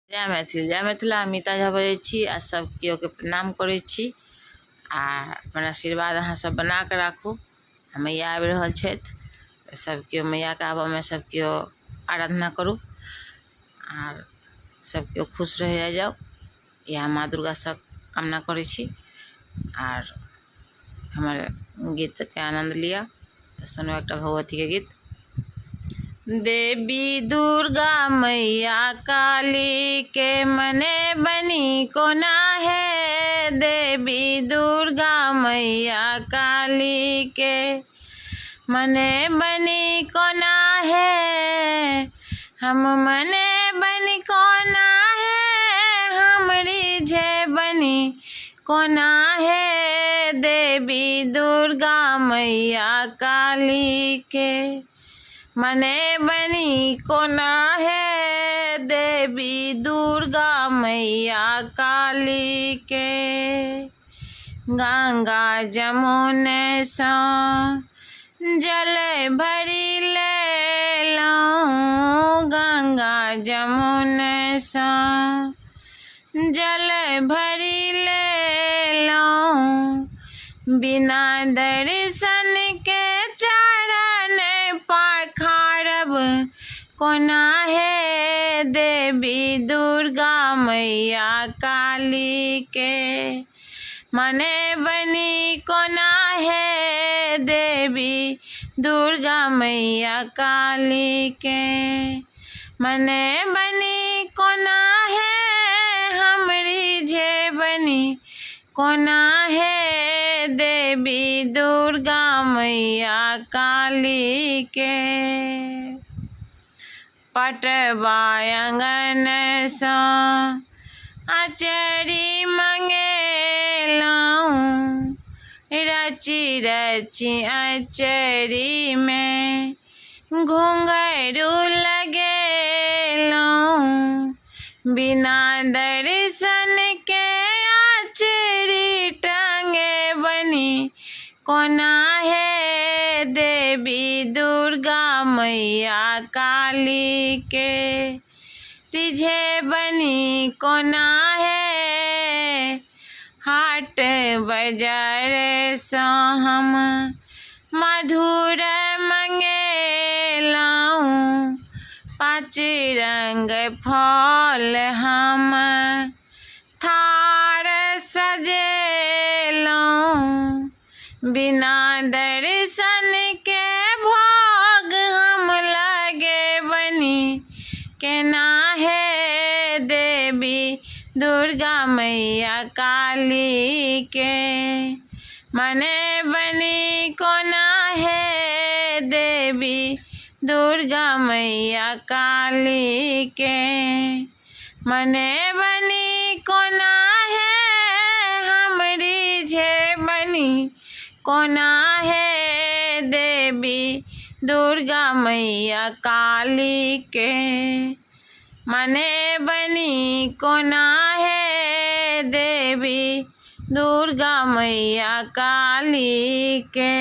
जय मैथिल जय मिथिला। अमिता झा बजै छी आ सब केओ के प्रणाम करै छी आ अपन आशीर्वाद अहाँ सब बना के राखू। मैया आबि रहल छथि, सब केओ मैया के आबऽ में सब केओ आराधना करू आर सब केओ खुश रह जाओ, यह माँ दुर्गा सब कामना करै छी। आर हमारे गीत के आनंद लिया तो सुनो एक भगवती के गीत। देवी दुर्गा मैया काली के मने बनी कोना है। देवी दुर्गा मैया काली के मने बनी कोना है। हम मने बनी कोना है, हमरी जे बनी कोना है। देवी दुर्गा मैया काली के मने बनी कोना है। देवी दुर्गा मैया काली के गंगा जमुन सँ जल भरी लेलहुँ। गंगा जमुन सँ जल भरी लेलहुँ। बिना दर्शन के चरण पखारब कोना है। देवी दुर्गा मैया काली के मने बनी कोना है। देवी दुर्गा मैया काली के मने बनी कोना है, हमरी जे बनी कोना है। देवी दुर्गा मैया काली के पटवा अंगन सँ आचरी मंगेलहुँ। रची रची आचरी में घुंघरू लगेलहुँ। बिना दर्शन के आचरी टंगे बनी कोना है। देवी दुर्गा मैया काली के रिझे बनी कोना है। हाट बाजार सँ हम मधुर मंगेलहुँ। 5 रंग फल हम थार सजेलहुँ। बिना दर्शन के भोग हम लगे बनी केना है। देवी दुर्गा मैया काली के मने बनी कोना है। देवी दुर्गा मैया काली के मने बनी कोना है, हमरी जे बनी कोना है। देवी दुर्गा मैया काली के मने बनी कोना है। देवी दुर्गा मैया काली के।